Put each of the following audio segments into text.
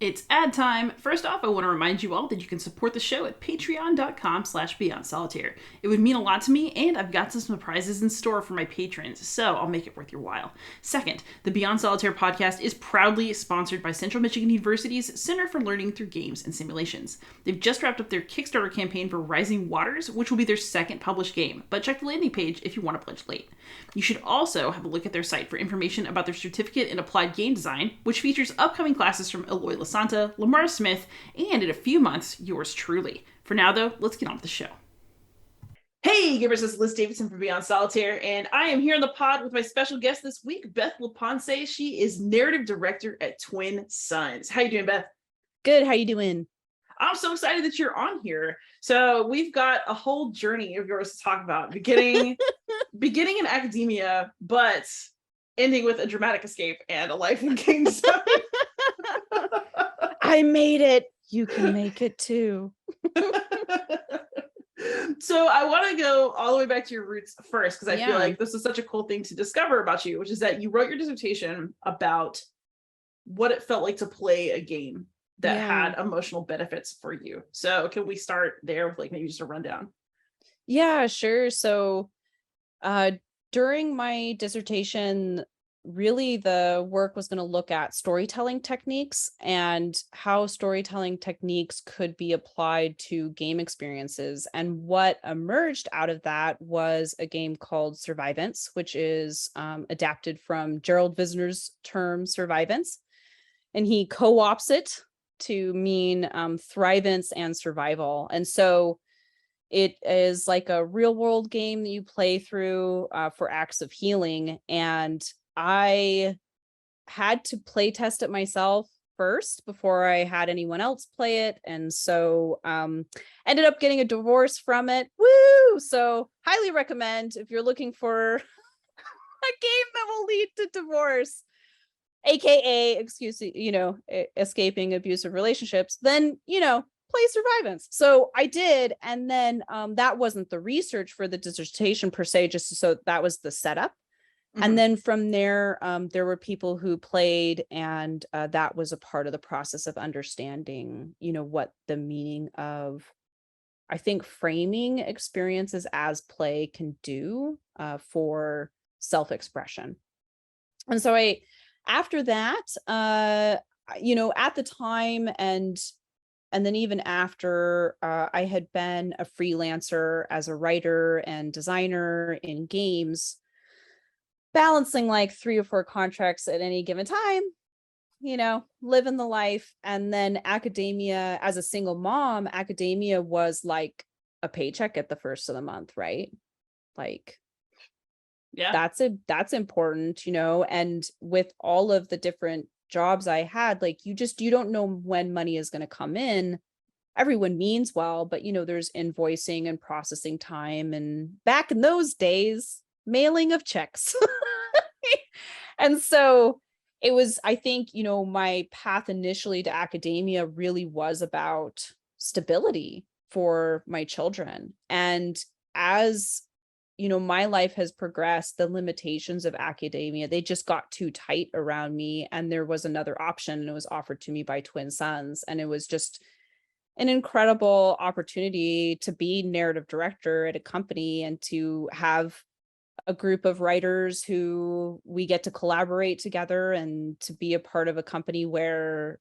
It's ad time. First off, I want to remind you all that you can support the show at patreon.com/beyondsolitaire. It would mean a lot to me, and I've got some surprises in store for my patrons, so I'll make it worth your while. Second, the Beyond Solitaire podcast is proudly sponsored by Central Michigan University's Center for Learning Through Games and Simulations. They've just wrapped up their Kickstarter campaign for Rising Waters, which will be their second published game, but check the landing page if you want to pledge late. You should also have a look at their site for information about their certificate in applied game design, which features upcoming classes from Eloy Santa, Lamar Smith, and in a few months, yours truly. For now, though, let's get on with the show. Hey, gamers, this is Liz Davidson from Beyond Solitaire, and I am here on the pod with my special guest this week, Beth LaPensée. She is narrative director at Twin Suns. How you doing, Beth? Good. How you doing? I'm so excited that you're on here. So we've got a whole journey of yours to talk about, beginning in academia, but ending with a dramatic escape and a life in game design. I made it. You can make it too. So I want to go all the way back to your roots first, because I feel like this is such a cool thing to discover about you, which is that you wrote your dissertation about what it felt like to play a game that had emotional benefits for you. So can we start there with maybe just a rundown? Yeah, sure. So during my dissertation, really the work was going to look at storytelling techniques and how storytelling techniques could be applied to game experiences. And what emerged out of that was a game called Survivance, which is adapted from Gerald Visner's term survivance. And he co-opts it to mean thrivance and survival. And so it is like a real world game that you play through for acts of healing. And I had to play test it myself first before I had anyone else play it. And so ended up getting a divorce from it. Woo! So highly recommend if you're looking for a game that will lead to divorce, AKA escaping abusive relationships, then, play Survivance. So I did. And then that wasn't the research for the dissertation per se, just so that was the setup. And then from there, there were people who played, and that was a part of the process of understanding, what the meaning of, I think, framing experiences as play can do for self-expression. And so after that, at the time and then even after, I had been a freelancer as a writer and designer in games, balancing like 3 or 4 contracts at any given time, living the life. And then academia, as a single mom, academia was like a paycheck at the first of the month, right? Like, yeah, that's important, and with all of the different jobs I had, like you don't know when money is going to come in. Everyone means well, but there's invoicing and processing time, and back in those days, mailing of checks. And so it was, I think, my path initially to academia really was about stability for my children. And as my life has progressed, the limitations of academia, they just got too tight around me. And there was another option, and it was offered to me by Twin Suns. And it was just an incredible opportunity to be narrative director at a company and to have a group of writers who we get to collaborate together, and to be a part of a company where,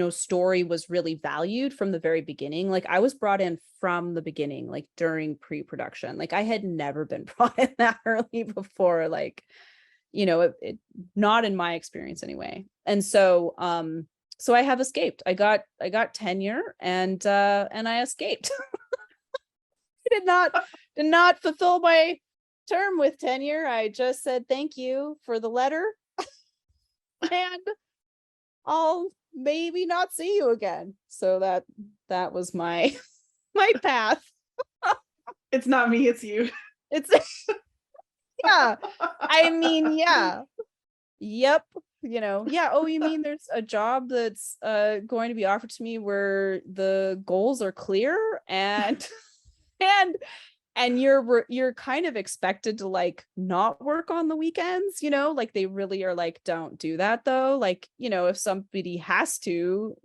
story was really valued from the very beginning. Like I was brought in from the beginning, like during pre-production. Like I had never been brought in that early before, like, it not in my experience anyway. And so, so I have escaped. I got tenure, and I escaped. I did not fulfill my term with tenure. I just said thank you for the letter, and I'll maybe not see you again. So that was my path. It's not me, it's you. It's yeah. I mean, yeah. Yep. Yeah. Oh, you mean there's a job that's going to be offered to me where the goals are clear and and you're kind of expected to like not work on the weekends, like they really are like, don't do that though. Like, if somebody has to,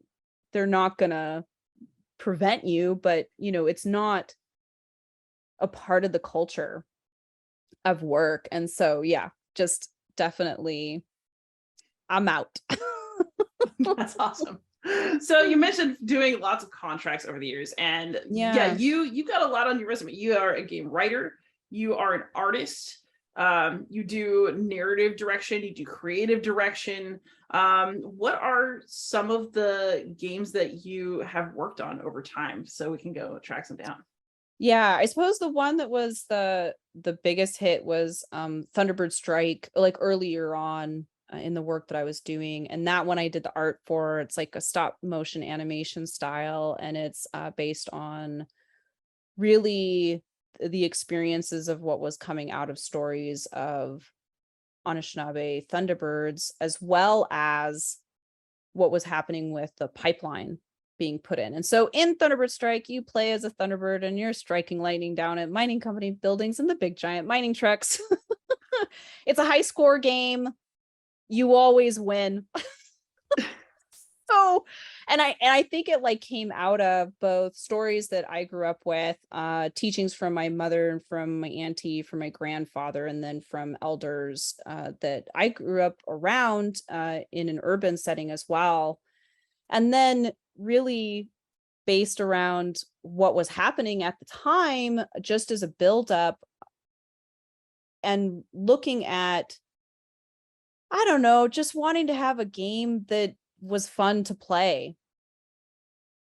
they're not gonna prevent you, but it's not a part of the culture of work. And so yeah, just definitely I'm out. That's awesome. So you mentioned doing lots of contracts over the years, and yeah, Yeah. you got a lot on your resume. You are a game writer, you are an artist, you do narrative direction, you do creative direction. What are some of the games that you have worked on over time, so we can go track some down? Yeah, I suppose the one that was the biggest hit was Thunderbird Strike, like earlier on in the work that I was doing. And that one I did the art for. It's like a stop motion animation style, and it's based on really the experiences of what was coming out of stories of Anishinaabe Thunderbirds, as well as what was happening with the pipeline being put in. And so in Thunderbird Strike, you play as a Thunderbird and you're striking lightning down at mining company buildings and the big giant mining trucks. It's a high score game. You always win. So, and I think it like came out of both stories that I grew up with, teachings from my mother and from my auntie, from my grandfather, and then from elders that I grew up around in an urban setting as well. And then really based around what was happening at the time, just as a buildup and looking at, I don't know, just wanting to have a game that was fun to play.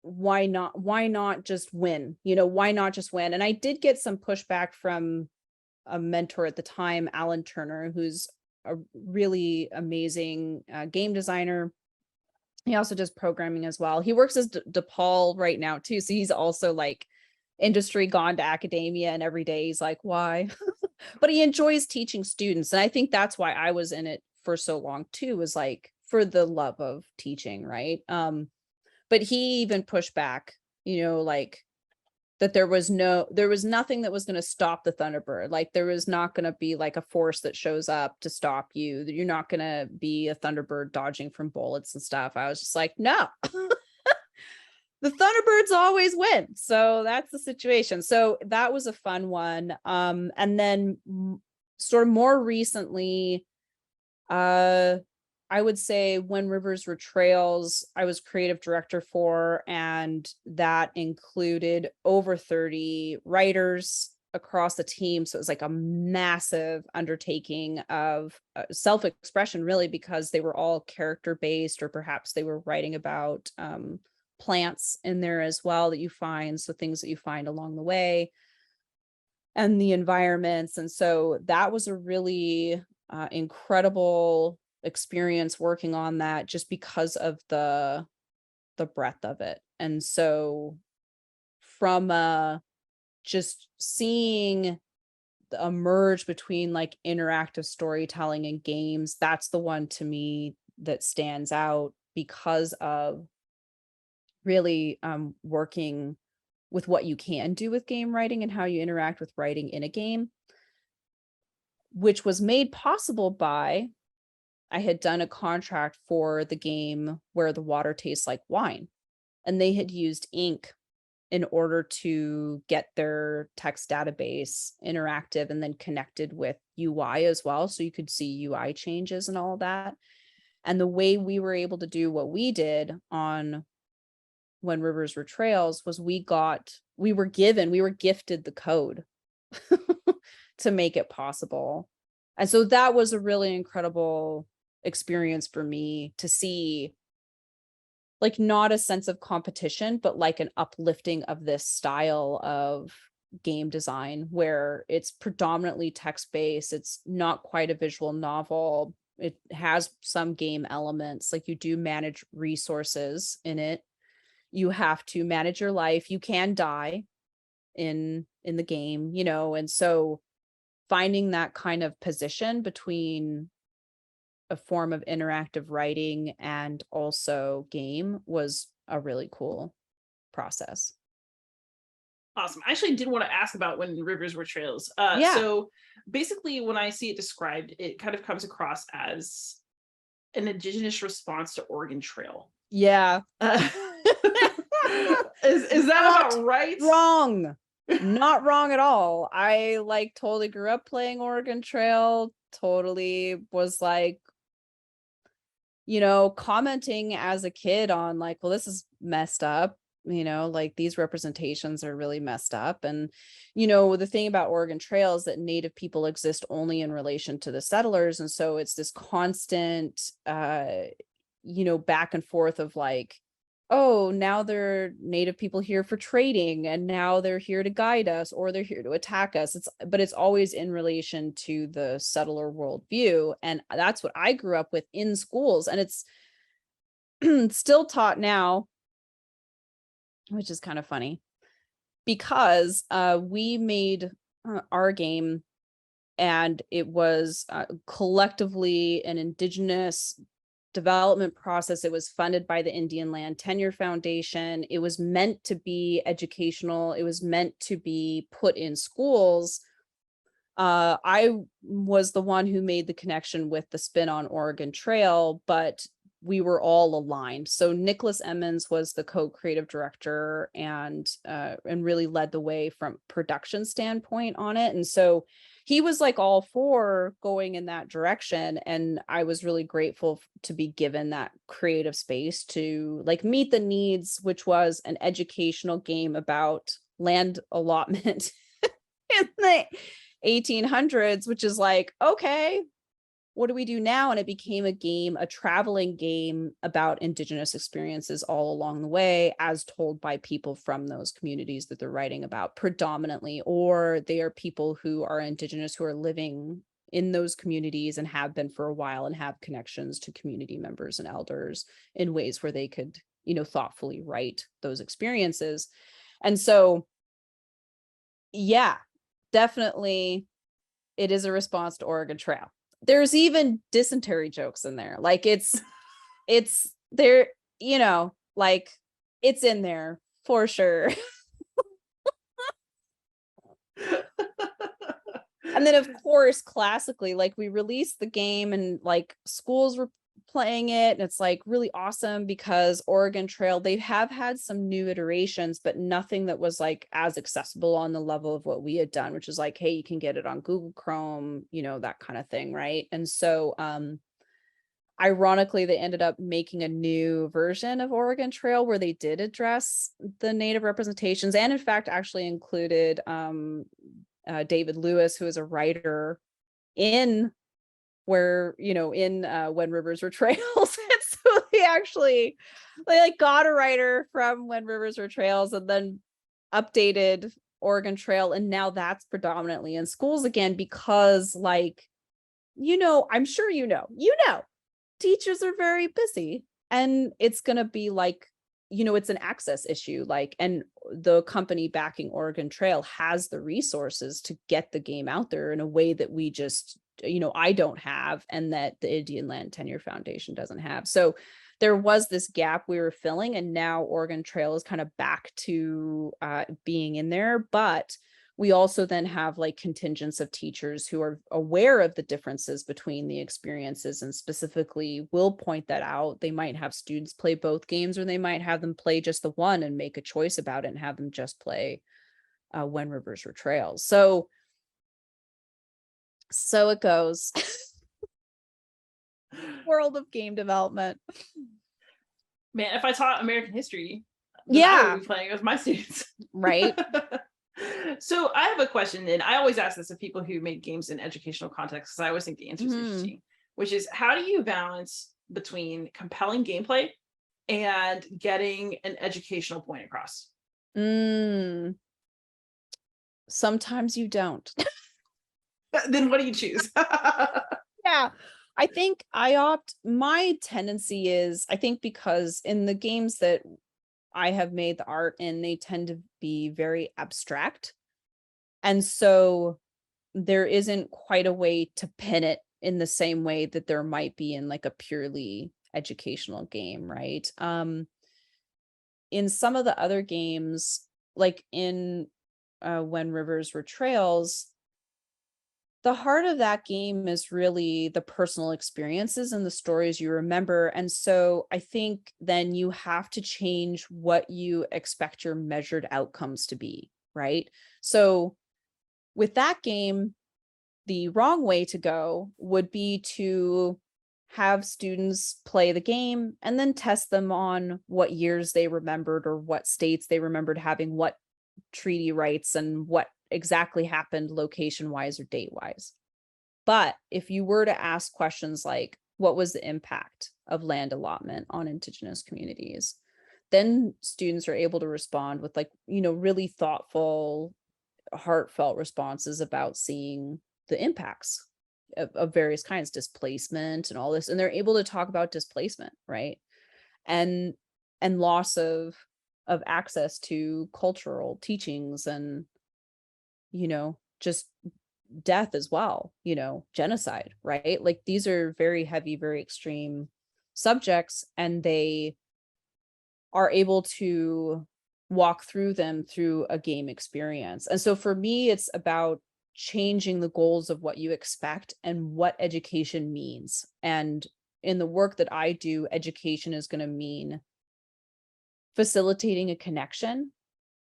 Why not just win? Why not just win? And I did get some pushback from a mentor at the time, Alan Turner, who's a really amazing game designer. He also does programming as well. He works as DePaul right now too. So he's also like industry gone to academia, and every day he's like, why? But he enjoys teaching students. And I think that's why I was in it for so long too, was like for the love of teaching, right? But he even pushed back, like that there was nothing that was going to stop the Thunderbird. Like there was not going to be like a force that shows up to stop you. You're not going to be a Thunderbird dodging from bullets and stuff. I was just like, no. The Thunderbirds always win. So that's the situation. So that was a fun one. And then sort of more recently, I would say When Rivers Were Trails, I was creative director for, and that included over 30 writers across the team. So it was like a massive undertaking of self-expression, really, because they were all character-based, or perhaps they were writing about plants in there as well that you find. So things that you find along the way and the environments. And so that was a really incredible experience working on that, just because of the breadth of it. And so from just seeing a merge between like interactive storytelling and games, that's the one to me that stands out, because of really working with what you can do with game writing and how you interact with writing in a game, which was made possible by I had done a contract for the game Where the Water Tastes Like Wine, and they had used ink in order to get their text database interactive and then connected with UI as well. So you could see UI changes and all of that. And the way we were able to do what we did on When Rivers Were Trails was we were gifted the code to make it possible. And so that was a really incredible experience for me to see, like, not a sense of competition, but like an uplifting of this style of game design where it's predominantly text-based. It's not quite a visual novel. It has some game elements, like you do manage resources in it. You have to manage your life. You can die in the game, and so finding that kind of position between a form of interactive writing and also game was a really cool process. Awesome. I actually did want to ask about When Rivers Were Trails. Yeah. So basically, when I see it described, it kind of comes across as an indigenous response to Oregon Trail. Yeah. Is that Not about right? wrong. Not wrong at all. I like totally grew up playing Oregon Trail, totally was like, commenting as a kid on like, well, this is messed up, like these representations are really messed up. And, the thing about Oregon Trail is that Native people exist only in relation to the settlers. And so it's this constant, back and forth of like, oh, now they're Native people here for trading, and now they're here to guide us, or they're here to attack us. But it's always in relation to the settler worldview. And that's what I grew up with in schools. And it's still taught now, which is kind of funny because we made our game, and it was collectively an indigenous development process. It was funded by the Indian Land Tenure Foundation. It was meant to be educational. It was meant to be put in schools. I was the one who made the connection with the spin on Oregon Trail, but we were all aligned. So Nicholas Emmons was the co-creative director and really led the way from production standpoint on it. And so he was like all for going in that direction. And I was really grateful to be given that creative space to like meet the needs, which was an educational game about land allotment in the 1800s, which is like, okay, what do we do now? And it became a game, a traveling game about Indigenous experiences all along the way, as told by people from those communities that they're writing about predominantly, or they are people who are Indigenous who are living in those communities and have been for a while and have connections to community members and elders in ways where they could, thoughtfully write those experiences. And so, yeah, definitely it is a response to Oregon Trail. There's even dysentery jokes in there. Like it's there, like it's in there for sure. And then of course, classically, like we released the game and like schools were playing it, and it's like really awesome because Oregon Trail, they have had some new iterations, but nothing that was like as accessible on the level of what we had done, which is like, hey, you can get it on Google Chrome, that kind of thing, right? And so ironically, they ended up making a new version of Oregon Trail where they did address the Native representations, and in fact actually included David Lewis, who is a writer in When Rivers Were Trails. And so they like got a writer from When Rivers Were Trails and then updated Oregon Trail, and now that's predominantly in schools again because like I'm sure teachers are very busy, and it's going to be like it's an access issue, like, and the company backing Oregon Trail has the resources to get the game out there in a way that we just I don't have, and that the Indian Land Tenure Foundation doesn't have. So there was this gap we were filling, and now Oregon Trail is kind of back to being in there. But we also then have like contingents of teachers who are aware of the differences between the experiences and specifically will point that out. They might have students play both games, or they might have them play just the one and make a choice about it and have them just play When Rivers Were Trails. So it goes. World of game development. Man, if I taught American history, I would be playing with my students. Right. So I have a question, and I always ask this of people who make games in educational contexts, because I always think the answer is interesting, which is, how do you balance between compelling gameplay and getting an educational point across? Sometimes you don't. Then what do you choose? Yeah, I think my tendency is, I think because in the games that I have made the art in, they tend to be very abstract. And so there isn't quite a way to pin it in the same way that there might be in like a purely educational game, right? In some of the other games, like in When Rivers Were Trails, The heart of that game is really the personal experiences and the stories you remember. And so I think then you have to change what you expect your measured outcomes to be, right? So with that game, the wrong way to go would be to have students play the game and then test them on what years they remembered or what states they remembered having what treaty rights and what exactly happened location wise or date wise. But if you were to ask questions like, what was the impact of land allotment on Indigenous communities? Then students are able to respond with, like, really thoughtful, heartfelt responses about seeing the impacts of various kinds, displacement and all this. And they're able to talk about displacement, right? And loss of access to cultural teachings and, just death as well, genocide, right? Like these are very heavy, very extreme subjects, and they are able to walk through them through a game experience. And so for me, it's about changing the goals of what you expect and what education means. And in the work that I do, education is going to mean facilitating a connection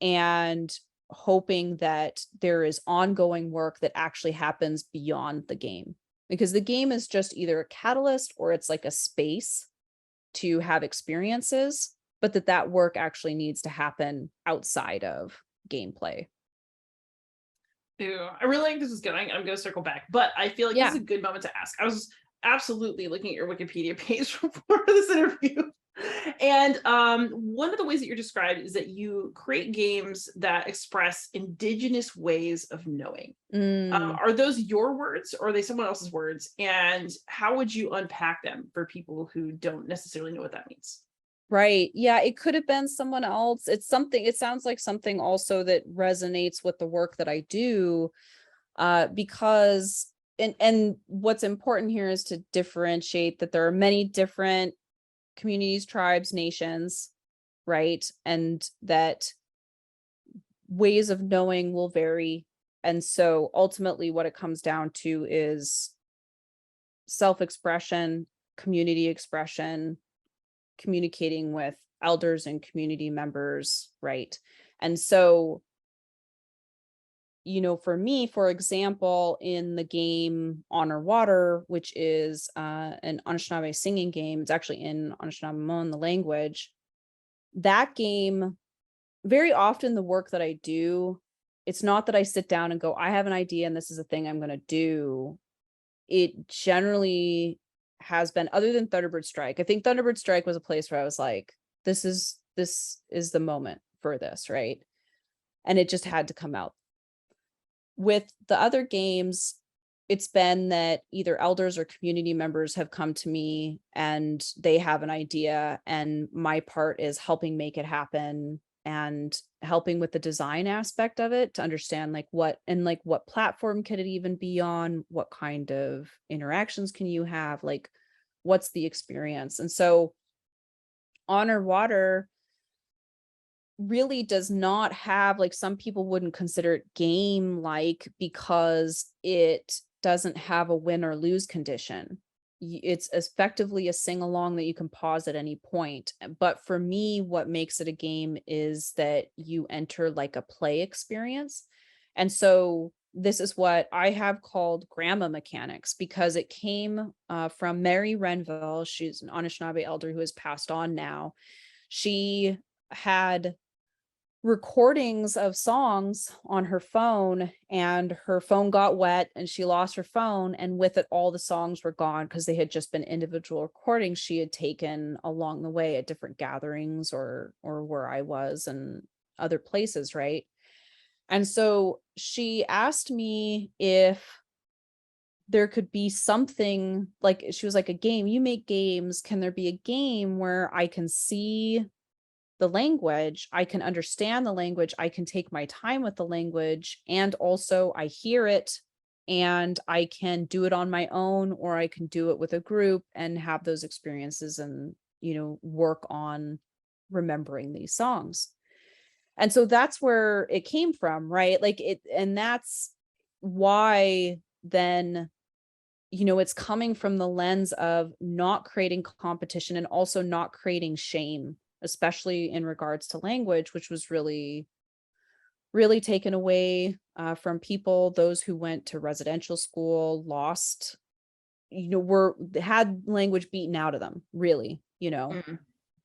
and hoping that there is ongoing work that actually happens beyond the game, because the game is just either a catalyst or it's like a space to have experiences, but that work actually needs to happen outside of gameplay. Ew, I really think this is good. I'm going to circle back, but I feel like this is Yeah. a good moment to ask. I was absolutely looking at your Wikipedia page before this interview. And one of the ways that you're described is that you create games that express Indigenous ways of knowing. Mm. Are those your words or are they someone else's words? And how would you unpack them for people who don't necessarily know what that means? Right. Yeah, it could have been someone else. It sounds like something also that resonates with the work that I do, because and what's important here is to differentiate that there are many different communities, tribes, nations, right? And that ways of knowing will vary. And so ultimately what it comes down to is self-expression, community expression, communicating with elders and community members, right? And so, for me, for example, in the game Honor Water, which is an Anishinaabe singing game, it's actually in Anishinaabe, the language. That game, very often the work that I do, it's not that I sit down and go, I have an idea and this is a thing I'm going to do. It generally has been, other than Thunderbird Strike. I think Thunderbird Strike was a place where I was like, this is the moment for this, right? And it just had to come out. With the other games, it's been that either elders or community members have come to me and they have an idea, and my part is helping make it happen and helping with the design aspect of it to understand what platform could it even be on, what kind of interactions can you have, like what's the experience. And so Honor Water really does not have, like, some people wouldn't consider it game like because it doesn't have a win or lose condition. It's effectively a sing along that you can pause at any point. But for me, what makes it a game is that you enter like a play experience. And so this is what I have called grandma mechanics, because it came from Mary Renville. She's an Anishinaabe elder who has passed on now. She had recordings of songs on her phone, and her phone got wet and she lost her phone, and with it all the songs were gone because they had just been individual recordings she had taken along the way at different gatherings or where I was and other places, right? And so she asked me if there could be something, like, she was like, a game, you make games, can there be a game where I can see the language, I can understand the language, I can take my time with the language, and also I hear it and I can do it on my own, or I can do it with a group and have those experiences and, work on remembering these songs. And so that's where it came from, right? Like it, and that's why then it's coming from the lens of not creating competition and also not creating shame, especially in regards to language, which was really, really taken away from people. Those who went to residential school lost, were had language beaten out of them, really, Mm.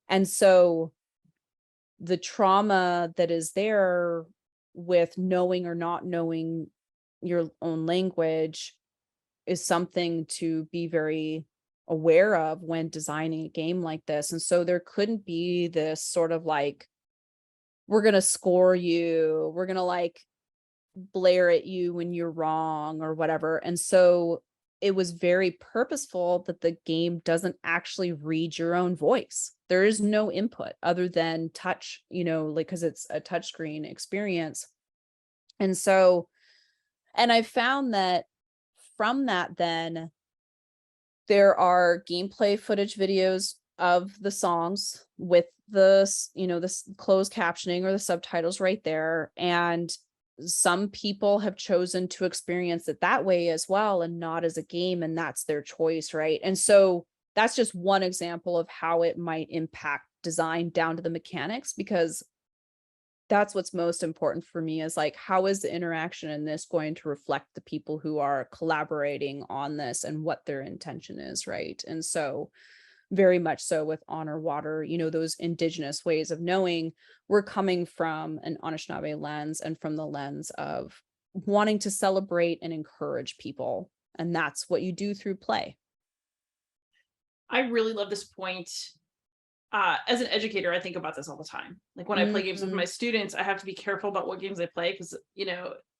and so the trauma that is there with knowing or not knowing your own language is something to be very aware of when designing a game like this. And so there couldn't be this sort of like, we're going to score you, we're going to like blare at you when you're wrong or whatever. And so it was very purposeful that the game doesn't actually read your own voice. There is no input other than touch, like, because it's a touchscreen experience. And so, and I found that from that, then there are gameplay footage videos of the songs with the closed captioning or the subtitles right there. And some people have chosen to experience it that way as well and not as a game, and that's their choice, right? And so that's just one example of how it might impact design down to the mechanics, because that's what's most important for me, is like, how is the interaction in this going to reflect the people who are collaborating on this and what their intention is, right? And so very much so with Honor Water, those indigenous ways of knowing, we're coming from an Anishinaabe lens and from the lens of wanting to celebrate and encourage people. And that's what you do through play. I really love this point. As an educator, I think about this all the time. Like when I play games with my students, I have to be careful about what games I play, because,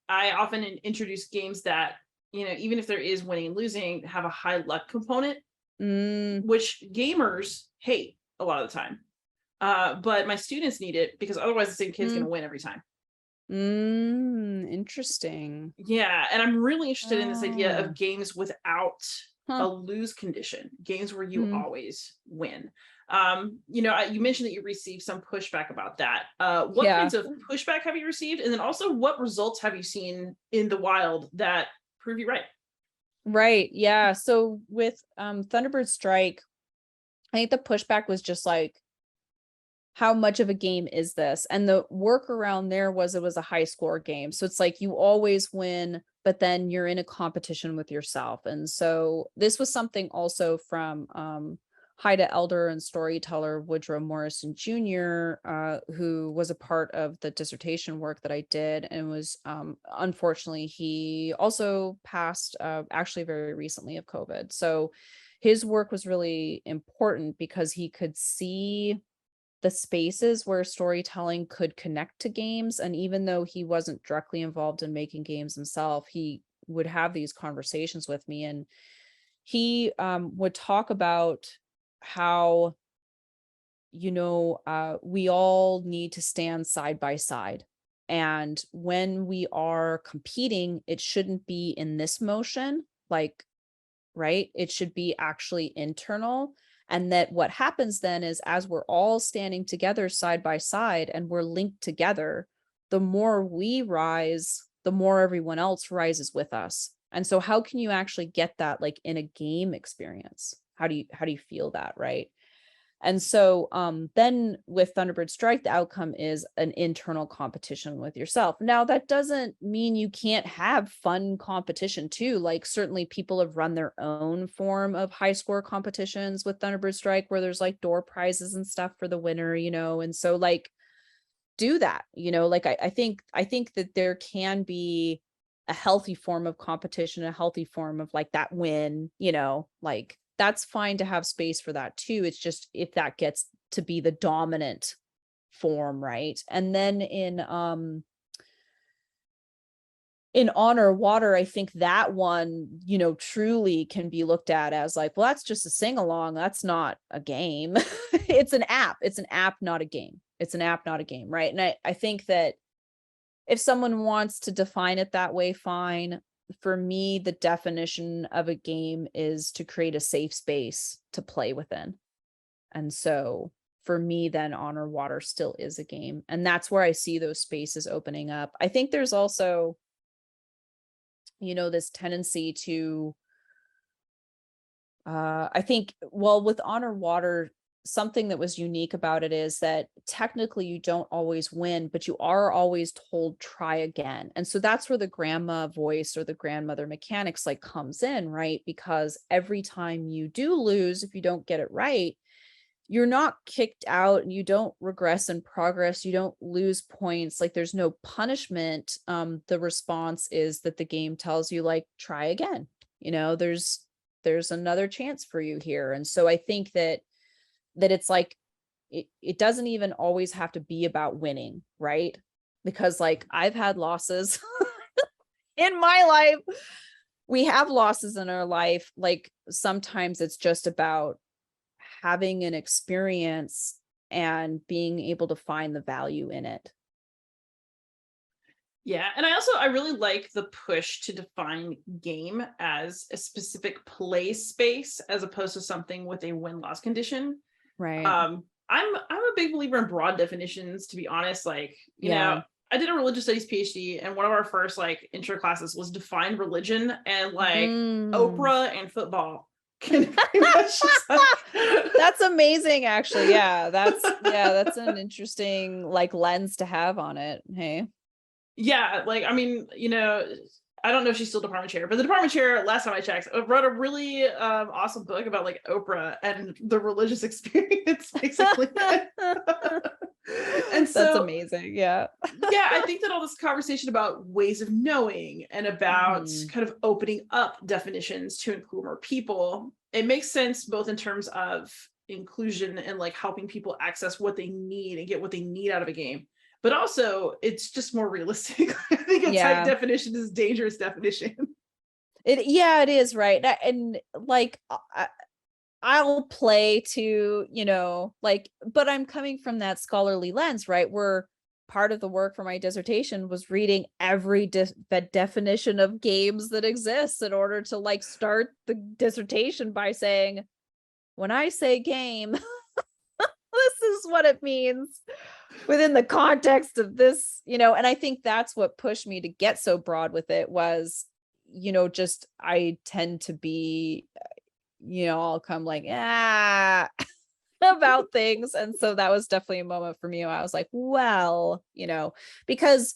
I often introduce games that, even if there is winning and losing, have a high luck component, which gamers hate a lot of the time. But my students need it, because otherwise the same kid's going to win every time. Interesting. Yeah. And I'm really interested in this idea of games without a lose condition, games where you always win. You mentioned that you received some pushback about that. What kinds of pushback have you received? And then also, what results have you seen in the wild that prove you right? Right. Yeah. So with Thunderbird Strike, I think the pushback was just like, how much of a game is this? And the workaround there was, it was a high score game. So it's like you always win, but then you're in a competition with yourself. And so this was something also from Haida Elder and storyteller Woodrow Morrison Jr., who was a part of the dissertation work that I did, and was unfortunately, he also passed actually very recently of COVID. So his work was really important because he could see the spaces where storytelling could connect to games. And even though he wasn't directly involved in making games himself, he would have these conversations with me, and he would talk about how we all need to stand side by side, and when we are competing, it shouldn't be in this motion, like, right, it should be actually internal. And that what happens then is, as we're all standing together side by side and we're linked together, the more we rise, the more everyone else rises with us. And so how can you actually get that, like, in a game experience? How do you feel that, right? And so then with Thunderbird Strike, the outcome is an internal competition with yourself. Now, that doesn't mean you can't have fun competition too. Like, certainly people have run their own form of high score competitions with Thunderbird Strike, where there's like door prizes and stuff for the winner, and so like, do that, like, I think that there can be a healthy form of competition, a healthy form of like that win, like, that's fine to have space for that too. It's just if that gets to be the dominant form, right? And then in Honor Water, I think that one, truly can be looked at as like, well, that's just a sing along. That's not a game. It's an app. It's an app, not a game. It's an app, not a game, right? And I think that if someone wants to define it that way, fine. For me, the definition of a game is to create a safe space to play within. And so for me, then Honor Water still is a game. And that's where I see those spaces opening up. I think there's also, this tendency to, I think, well, with Honor Water, something that was unique about it is that technically you don't always win, but you are always told try again. And so that's where the grandma voice or the grandmother mechanics like comes in, right? Because every time you do lose, if you don't get it right, you're not kicked out and you don't regress in progress. You don't lose points. Like there's no punishment. The response is that the game tells you like, try again, there's another chance for you here. And so I think that it's like, it doesn't even always have to be about winning, right? Because like I've had losses in my life. We have losses in our life. Like sometimes it's just about having an experience and being able to find the value in it. Yeah. And I really like the push to define game as a specific play space as opposed to something with a win-loss condition. Right. I'm a big believer in broad definitions, to be honest. Like, you know, I did a religious studies PhD, and one of our first like intro classes was define religion, and like Oprah and football can pretty much just like... That's amazing, actually. Yeah, that's an interesting like lens to have on it. Hey. Yeah, like I mean, I don't know if she's still department chair, but the department chair, last time I checked, wrote a really awesome book about like Oprah and the religious experience, basically. And so that's amazing. Yeah. Yeah, I think that all this conversation about ways of knowing and about kind of opening up definitions to include more people, it makes sense both in terms of inclusion and like helping people access what they need and get what they need out of a game. But also, it's just more realistic. I think a tight definition is a dangerous definition. It is, right. And like, I'll play to, like, but I'm coming from that scholarly lens, right? Where part of the work for my dissertation was reading every definition of games that exists in order to like start the dissertation by saying, when I say game, this is what it means within the context of this, and I think that's what pushed me to get so broad with it was, just I tend to be, I'll come like, about things. And so that was definitely a moment for me where I was like, well, because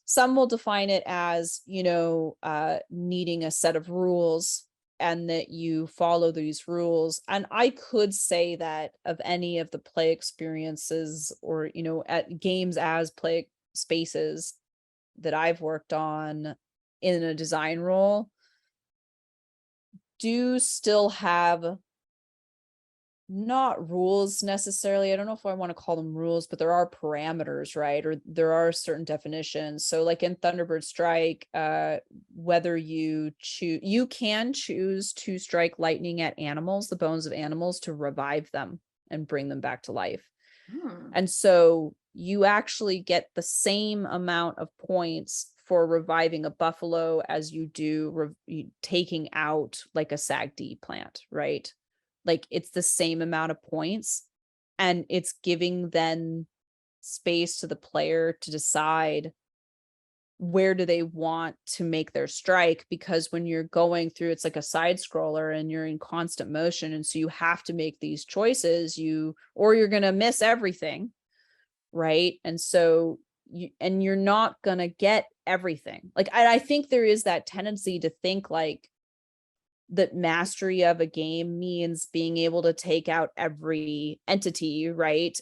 some will define it as, needing a set of rules and that you follow these rules. And I could say that of any of the play experiences or, at games as play spaces that I've worked on in a design role do still have not rules necessarily. I don't know if I want to call them rules, but there are parameters, right? Or there are certain definitions. So like in Thunderbird Strike, whether you can choose to strike lightning at animals, the bones of animals, to revive them and bring them back to life. And so you actually get the same amount of points for reviving a buffalo as you do taking out like a SAG-D plant, right? Like it's the same amount of points, and it's giving then space to the player to decide where do they want to make their strike, because when you're going through, it's like a side scroller and you're in constant motion. And so you have to make these choices, or you're going to miss everything. Right. And so you're not going to get everything. Like, I think there is that tendency to think like, that mastery of a game means being able to take out every entity, right?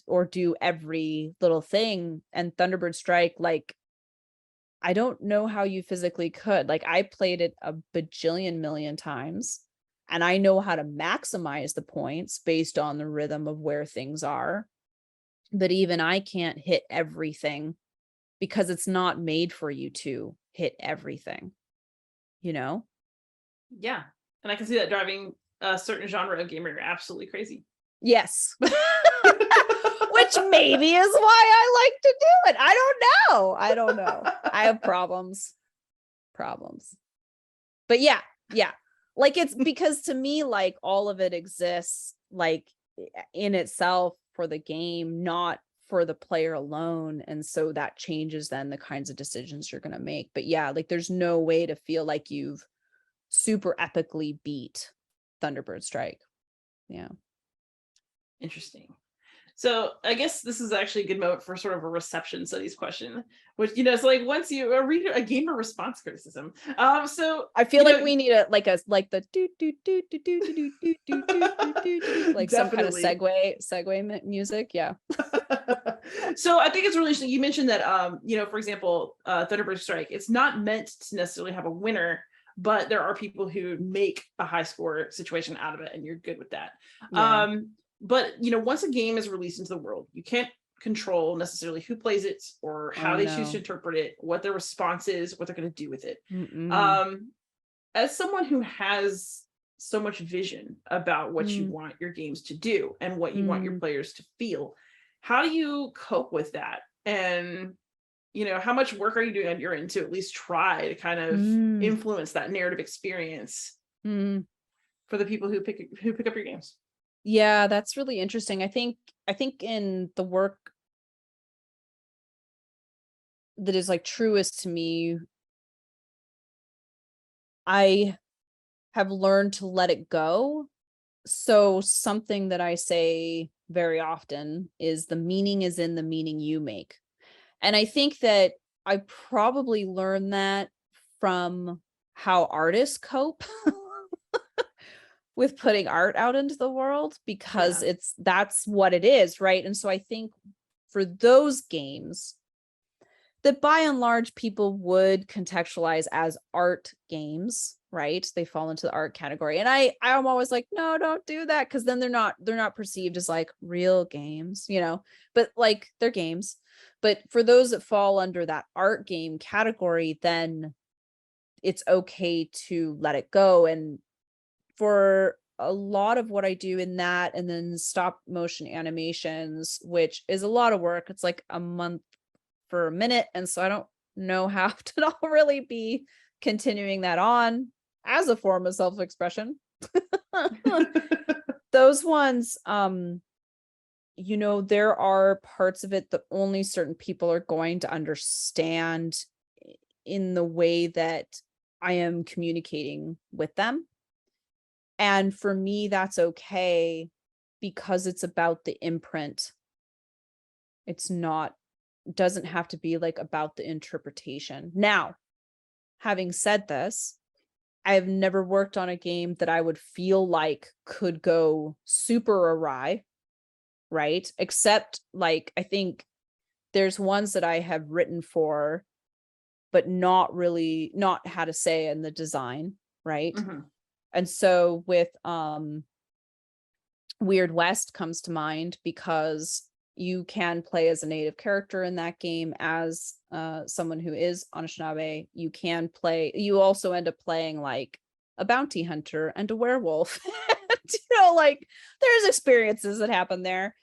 Or do every little thing. And Thunderbird Strike, like, I don't know how you physically could. Like, I played it a bajillion million times, and I know how to maximize the points based on the rhythm of where things are. But even I can't hit everything because it's not made for you to hit everything, Yeah. And I can see that driving a certain genre of gamer absolutely crazy. Yes. Which maybe is why I like to do it. I don't know. I have problems. But yeah. Like, it's because to me, like, all of it exists like in itself for the game, not for the player alone. And so that changes then the kinds of decisions you're going to make. But yeah, like there's no way to feel like you've super epically beat Thunderbird Strike. Yeah. Interesting. So I guess this is actually a good moment for sort of a reception studies question, which, you know, it's like once you read a gamer response criticism. So I feel like we need like the do do do do do do do do do do do like some kind of segue music. Yeah. So I think it's really interesting. You mentioned that you know, for example, Thunderbird Strike, it's not meant to necessarily have a winner, but there are people who make a high score situation out of it, and you're good with that. Yeah. But you know, once a game is released into the world, you can't control necessarily who plays it or how they choose to interpret it, what their response is, what they're going to do with it. As someone who has so much vision about what you want your games to do and what you want your players to feel, how do you cope with that? And you know, how much work are you doing on your end to at least try to kind of influence that narrative experience for the people who pick up your games? Yeah, that's really interesting. I think in the work that is like truest to me, I have learned to let it go. So something that I say very often is the meaning is in the meaning you make. And I think that I probably learned that from how artists cope with putting art out into the world, because that's what it is, right? And so I think for those games that by and large people would contextualize as art games, right? They fall into the art category. And I'm always like, no, don't do that, because then they're not perceived as like real games, you know, but like they're games. But for those that fall under that art game category, then it's okay to let it go. And for a lot of what I do in that, and then stop motion animations, which is a lot of work, it's like a month for a minute. And so I don't know how to not really be continuing that on as a form of self-expression. Those ones, you know, there are parts of it that only certain people are going to understand in the way that I am communicating with them. And for me, that's okay, because it's about the imprint. It's not, doesn't have to be like about the interpretation. Now, having said this, I've never worked on a game that I would feel like could go super awry, right? Except like, I think there's ones that I have written for, but not had a say in the design, right? And so with Weird West comes to mind, because you can play as a native character in that game as someone who is Anishinaabe. You also end up playing like a bounty hunter and a werewolf. You know, like there's experiences that happen there.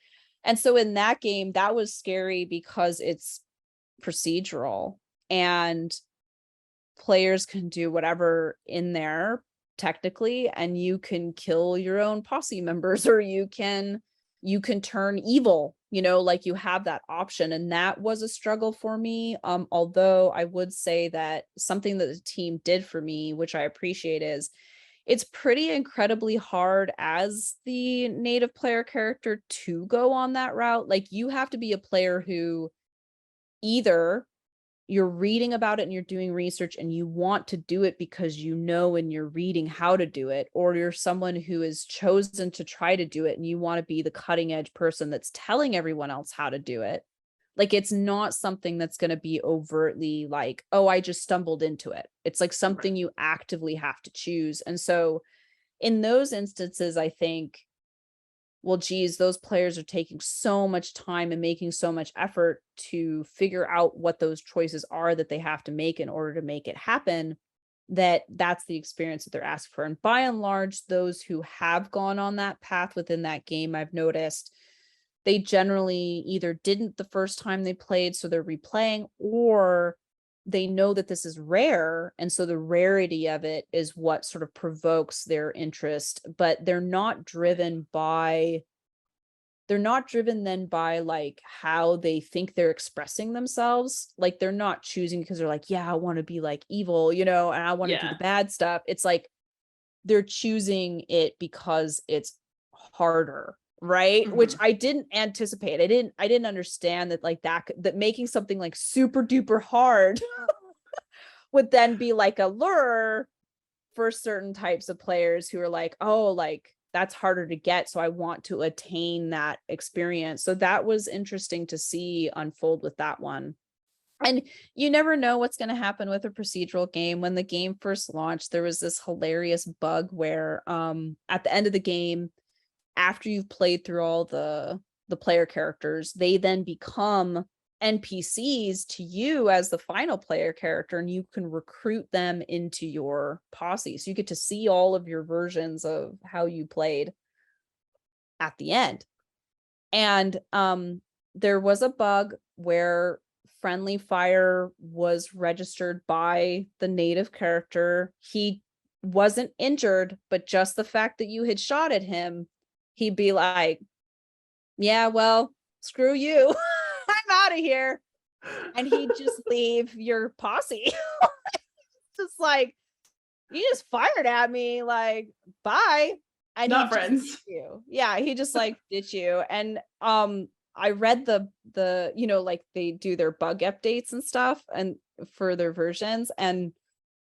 And so in that game, that was scary because it's procedural and players can do whatever in there technically, and you can kill your own posse members, or you can turn evil, you know, like you have that option. And that was a struggle for me. Although I would say that something that the team did for me, which I appreciate, is it's pretty incredibly hard as the native player character to go on that route. Like you have to be a player who either you're reading about it and you're doing research and you want to do it because you know and you're reading how to do it, or you're someone who is chosen to try to do it and you want to be the cutting edge person that's telling everyone else how to do it. Like it's not something that's going to be overtly like, oh, I just stumbled into it. It's like something you actively have to choose. And so in those instances, I think, well, geez, those players are taking so much time and making so much effort to figure out what those choices are that they have to make in order to make it happen, that's the experience that they're asking for. And by and large, those who have gone on that path within that game, I've noticed they generally either didn't the first time they played, so they're replaying, or they know that this is rare, and so the rarity of it is what sort of provokes their interest, but they're not driven by they're not driven then by like how they think they're expressing themselves. Like they're not choosing because they're like, yeah, I want to be like evil, and I want to do Yeah. the bad stuff. It's like they're choosing it because it's harder, right? Which Mm-hmm. I didn't anticipate. I didn't understand that like that making something like super duper hard would then be like a lure for certain types of players who are like, oh, like that's harder to get, so I want to attain that experience. So that was interesting to see unfold with that one. And you never know what's going to happen with a procedural game. When the game first launched, there was this hilarious bug where at the end of the game, after you've played through all the player characters, they then become NPCs to you as the final player character, and you can recruit them into your posse. So you get to see all of your versions of how you played at the end. And there was a bug where friendly fire was registered by the native character. He wasn't injured, but just the fact that you had shot at him, he'd be like, yeah, well, screw you. I'm out of here. And he'd just leave your posse. Just like, you just fired at me, like, bye. And he Not just ditched friends. you. Yeah, he just like ditched you. And I read the like they do their bug updates and stuff and for their versions. And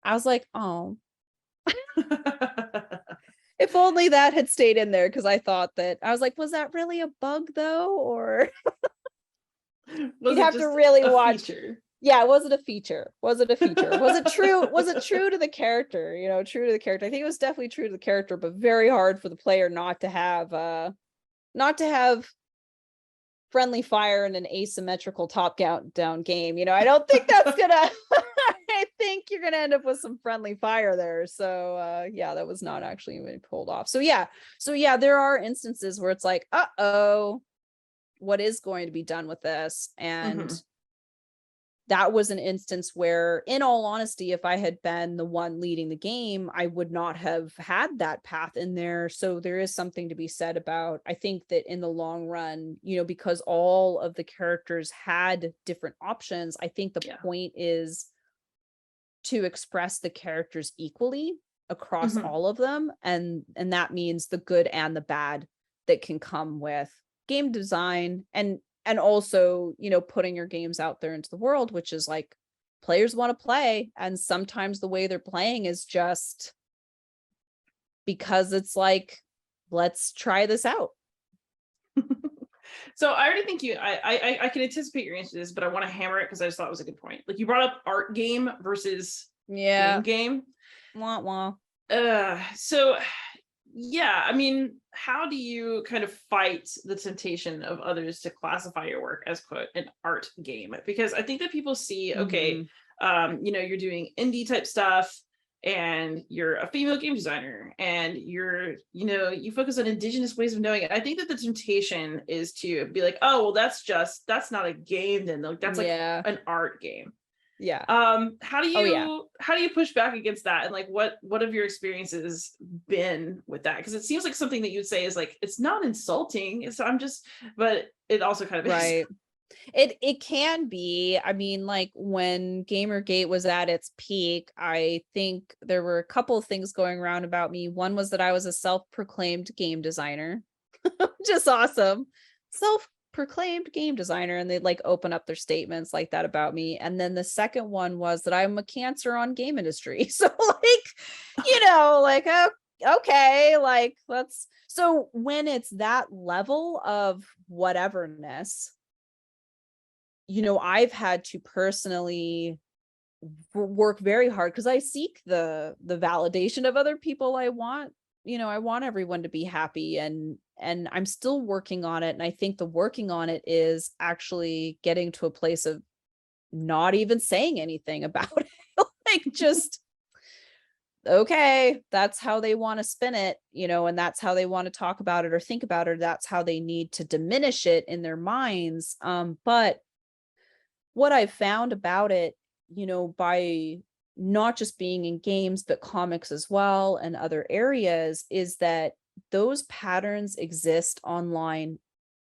I was like, oh, if only that had stayed in there, because I thought that I was like, was that really a bug though? Or Was you'd it have to just really a watch. feature? Yeah, was it a feature? Was it a feature? Was it true? Was it true to the character? True to the character. I think it was definitely true to the character, but very hard for the player not to have friendly fire in an asymmetrical top-down game. I don't think that's gonna I think you're gonna end up with some friendly fire there. So yeah, that was not actually even pulled off. So yeah, there are instances where it's like, uh-oh, what is going to be done with this? And Mm-hmm. that was an instance where, in all honesty, if I had been the one leading the game, I would not have had that path in there. So there is something to be said about, I think that in the long run, because all of the characters had different options, I think the Yeah. point is to express the characters equally across Mm-hmm. all of them. And that means the good and the bad that can come with game design, and also putting your games out there into the world, which is like players want to play, and sometimes the way they're playing is just because it's like, let's try this out. So I already think I can anticipate your answer to this, but I want to hammer it because I just thought it was a good point. Like you brought up art game versus Yeah. game. Wah, wah. So yeah, I mean, how do you kind of fight the temptation of others to classify your work as quote an art game? Because I think that people see, okay, Mhm. you're doing indie type stuff and you're a female game designer and you focus on indigenous ways of knowing it. I think that the temptation is to be like, oh, well, that's not a game then. Like that's like Yeah. an art game. Yeah. How do Oh yeah. you push back against that, and like what have your experiences been with that? Because it seems like something that you'd say is like, it's not insulting, it's I'm just, but it also kind of is. Right. It can be. I mean, like when Gamergate was at its peak, I think there were a couple of things going around about me. One was that I was a self-proclaimed game designer. Just awesome. Self-proclaimed game designer, and they'd like open up their statements like that about me. And then the second one was that I'm a cancer on game industry. So like okay, like let's so when it's that level of whateverness, I've had to personally work very hard because I seek the validation of other people. I want everyone to be happy, and I'm still working on it. And I think the working on it is actually getting to a place of not even saying anything about it. Like just okay, that's how they want to spin it, and that's how they want to talk about it or think about it. That's how they need to diminish it in their minds. But what I've found about it, by not just being in games, but comics as well and other areas, is that those patterns exist online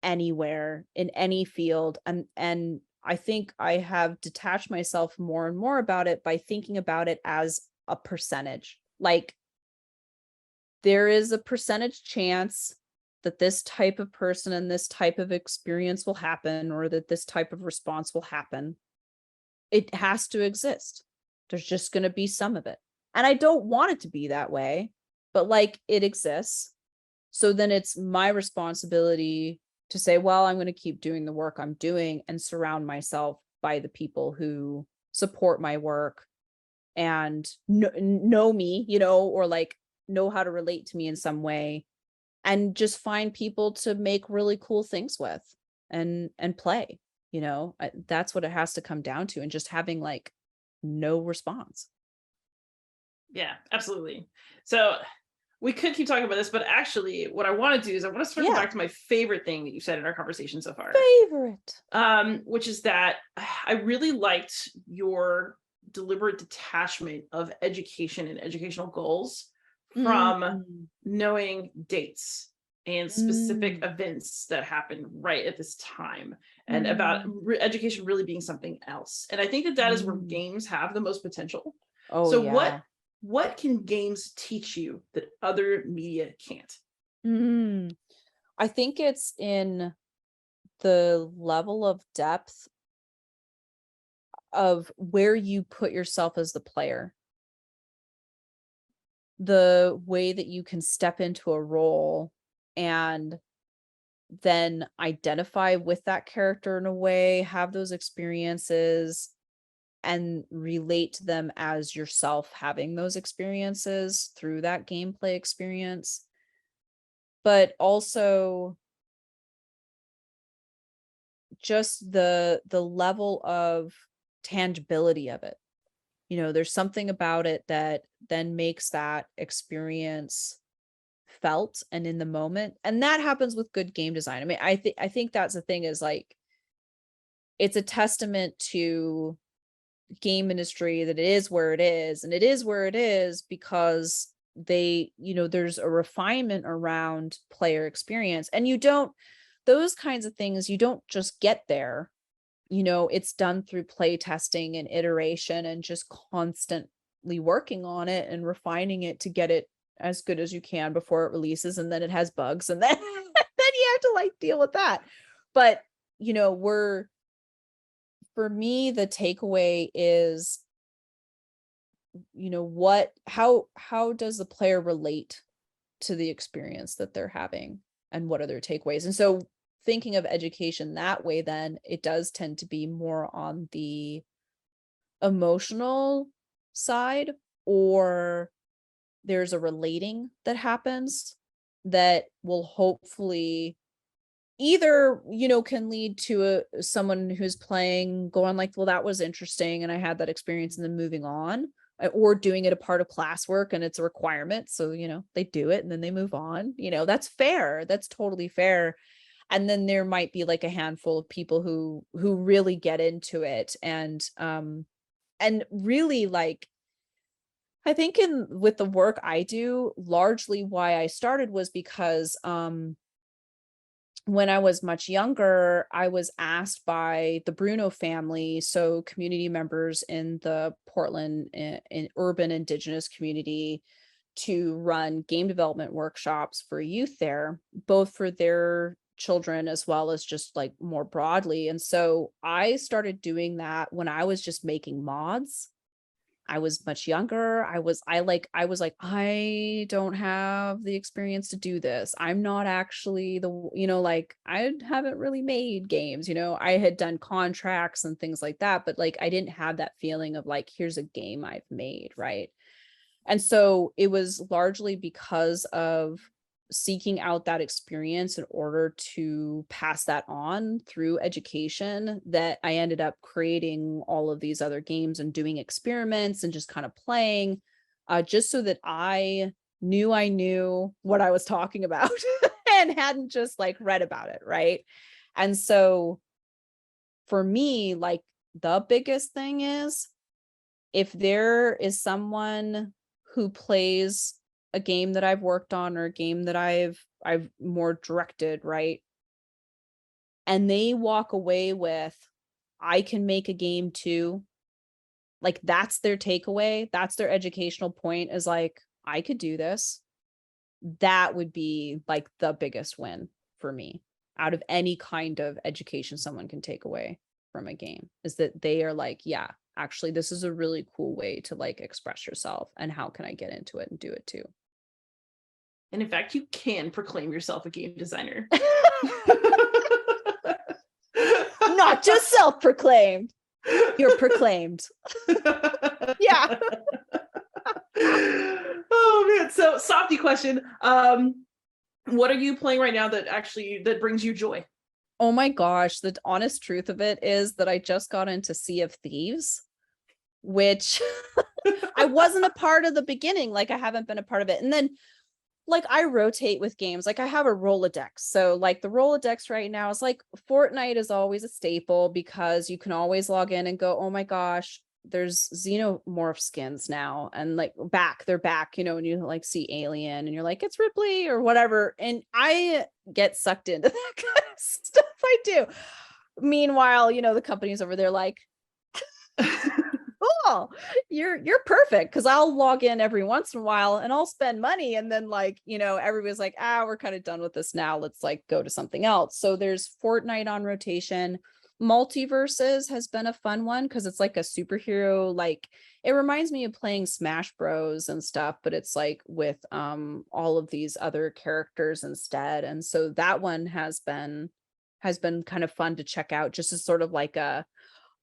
anywhere in any field. And I think I have detached myself more and more about it by thinking about it as a percentage. Like, there is a percentage chance that this type of person and this type of experience will happen, or that this type of response will happen. It has to exist. There's just going to be some of it. And I don't want it to be that way, but like, it exists. So then it's my responsibility to say, well, I'm going to keep doing the work I'm doing and surround myself by the people who support my work and know me, or like know how to relate to me in some way, and just find people to make really cool things with and play. That's what it has to come down to, and just having like no response. Yeah, absolutely. So we could keep talking about this, but actually what I want to do is I want to circle back to my favorite thing that you said in our conversation so far. Which is that I really liked your deliberate detachment of education and educational goals from knowing dates and specific events that happen right at this time, and about education really being something else. And I think that is where games have the most potential. So what can games teach you that other media can't? I think it's in the level of depth of where you put yourself as the player. The way that you can step into a role and then identify with that character in a way, have those experiences, and relate to them as yourself having those experiences through that gameplay experience. But also just the level of tangibility of it. There's something about it that then makes that experience felt and in the moment. And that happens with good game design. I mean, I think that's the thing, is like, it's a testament to game industry that it is where it is, and it is where it is because there's a refinement around player experience, and those kinds of things you don't just get there. It's done through play testing and iteration and just constantly working on it and refining it to get it as good as you can before it releases, and then it has bugs, and then then you have to like deal with that. But for me, the takeaway is, how does the player relate to the experience that they're having, and what are their takeaways? And so thinking of education that way, then it does tend to be more on the emotional side, or there's a relating that happens that will hopefully either can lead to someone who's playing going like, well, that was interesting and I had that experience, and then moving on, or doing it a part of classwork and it's a requirement, so they do it and then they move on. That's fair, that's totally fair. And then there might be like a handful of people who really get into it, and really, like, I think with the work I do, largely why I started was because when I was much younger, I was asked by the Bruno family, so community members in the Portland in urban indigenous community, to run game development workshops for youth there, both for their children as well as just like more broadly. And so I started doing that when I was just making mods. I was much younger. I was like, I don't have the experience to do this. I'm not actually like, I haven't really made games. I had done contracts and things like that, but like, I didn't have that feeling of like, here's a game I've made. Right. And so it was largely because of seeking out that experience in order to pass that on through education that I ended up creating all of these other games and doing experiments and just kind of playing, just so that I knew what I was talking about and hadn't just like read about it. Right. And so for me, like, the biggest thing is, if there is someone who plays a game that I've worked on, or a game that I've more directed, right? and they walk away with, I can make a game too. Like that's their takeaway. That's their educational point, is like, I could do this. That would be like the biggest win for me out of any kind of education someone can take away from a game, is that they are like, yeah, actually, this is a really cool way to like express yourself. And how can I get into it and do it too? And in fact, you can proclaim yourself a game designer. Not just self-proclaimed. You're proclaimed. Yeah. Oh man. So softy question. What are you playing right now that brings you joy? Oh my gosh, the honest truth of it is that I just got into Sea of Thieves, which I wasn't a part of the beginning. Like I haven't been a part of it. And then like I rotate with games. Like I have a Rolodex. So like the Rolodex right now is like, Fortnite is always a staple because you can always log in and go, oh my gosh, there's xenomorph skins now, and like they're back, and you like see Alien and you're like, it's Ripley or whatever. And I get sucked into that kind of stuff. I do. Meanwhile, the companies over there like, cool, you're perfect, because I'll log in every once in a while and I'll spend money, and then like everybody's like, we're kind of done with this now, let's like go to something else. So there's Fortnite on rotation. Multiverses has been a fun one because it's like a superhero, like it reminds me of playing Smash Bros and stuff, but it's like with all of these other characters instead. And so that one has been kind of fun to check out, just as sort of like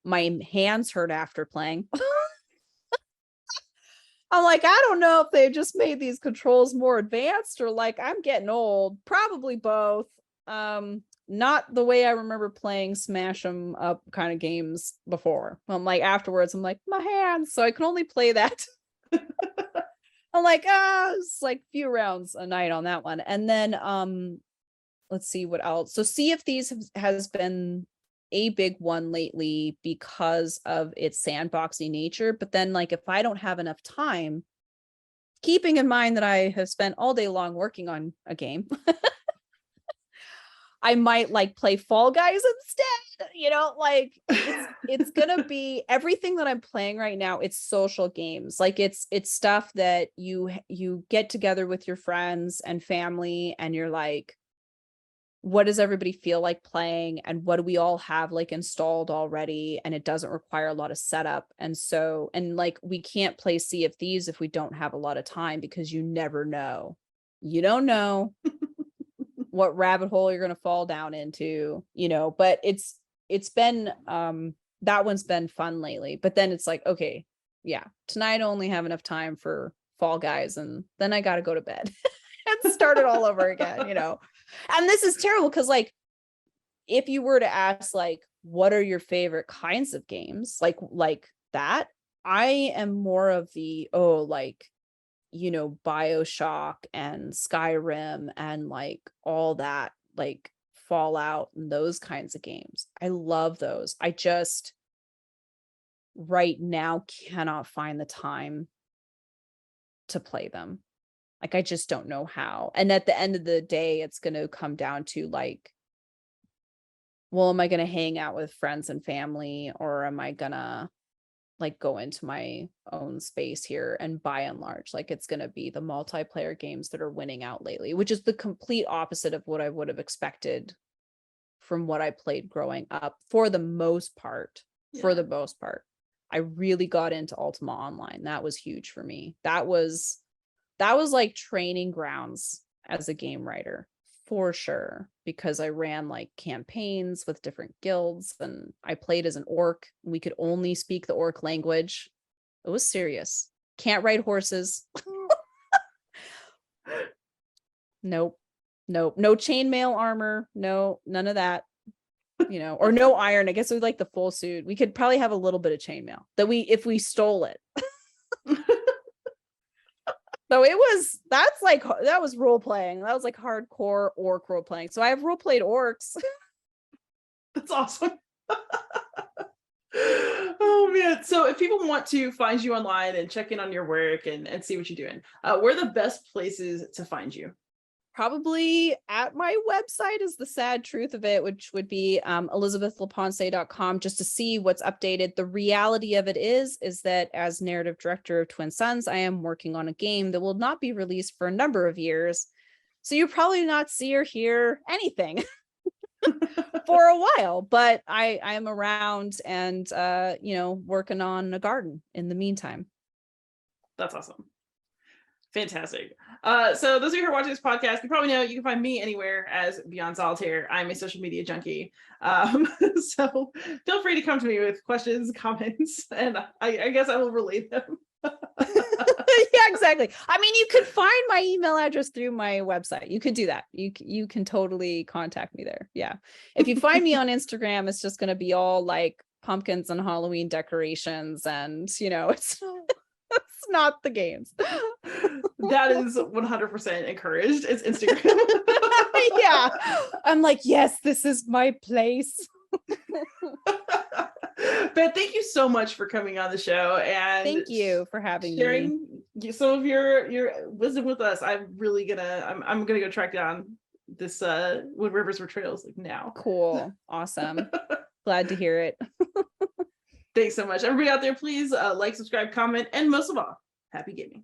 my hands hurt after playing. I'm like, I don't know if they just made these controls more advanced or like I'm getting old. Probably both. Not the way I remember playing smash 'em up kind of games before. I'm like, afterwards, I'm like, my hands. So I can only play that. I'm like, it's like few rounds a night on that one. And then let's see what else. So Sea of Thieves has been a big one lately because of its sandboxy nature. But then like if I don't have enough time, keeping in mind that I have spent all day long working on a game, I might like play Fall Guys instead, like it's gonna be everything that I'm playing right now. It's social games. Like it's stuff that you get together with your friends and family, and you're like, what does everybody feel like playing, and what do we all have like installed already, and it doesn't require a lot of setup. And so, and like we can't play Sea of Thieves if we don't have a lot of time, because you never know. You don't know what rabbit hole you're going to fall down into, but it's been that one's been fun lately. But then it's like, okay, yeah, tonight I only have enough time for Fall Guys, and then I got to go to bed and start it all over again, And this is terrible because like if you were to ask like what are your favorite kinds of games, like that, I am more of the BioShock and Skyrim and like all that, like Fallout and those kinds of games. I love those. I just right now cannot find the time to play them. Like I just don't know how. And at the end of the day, it's going to come down to like, well, am I going to hang out with friends and family, or am I going to like go into my own space here? And by and large, like it's going to be the multiplayer games that are winning out lately, which is the complete opposite of what I would have expected from what I played growing up. For the most part, I really got into Ultima Online. That was huge for me. That was like training grounds as a game writer, for sure, because I ran like campaigns with different guilds, and I played as an orc. We could only speak the orc language. It was serious. Can't ride horses. Nope. No chainmail armor. No, none of that. Or no iron. I guess it was like the full suit. We could probably have a little bit of chainmail if we stole it. So that was role playing. That was like hardcore orc role playing. So I have role played orcs. That's awesome. Oh man. So if people want to find you online and check in on your work and see what you're doing, where are the best places to find you? Probably at my website is the sad truth of it, which would be elizabethlapensée.com, just to see what's updated. The reality of it is that as narrative director of Twin Suns, I am working on a game that will not be released for a number of years. So you'll probably not see or hear anything for a while, but I am around and working on a garden in the meantime. That's awesome. Fantastic. So those of you who are watching this podcast, you probably know you can find me anywhere as Beyond Solitaire. I'm a social media junkie. So feel free to come to me with questions, comments, and I guess I will relay them. Yeah, exactly. I mean, you could find my email address through my website. You could do that. You can totally contact me there. Yeah. If you find me on Instagram, it's just going to be all like pumpkins and Halloween decorations, and it's not the games. That is 100% encouraged. It's Instagram. Yeah. I'm like, yes, this is my place. Beth, thank you so much for coming on the show and thank you for having sharing some of your wisdom with us. I'm gonna go track down this Wood Rivers Were Trails now. Cool. Awesome. Glad to hear it. Thanks so much. Everybody out there, please like, subscribe, comment, and most of all, happy gaming.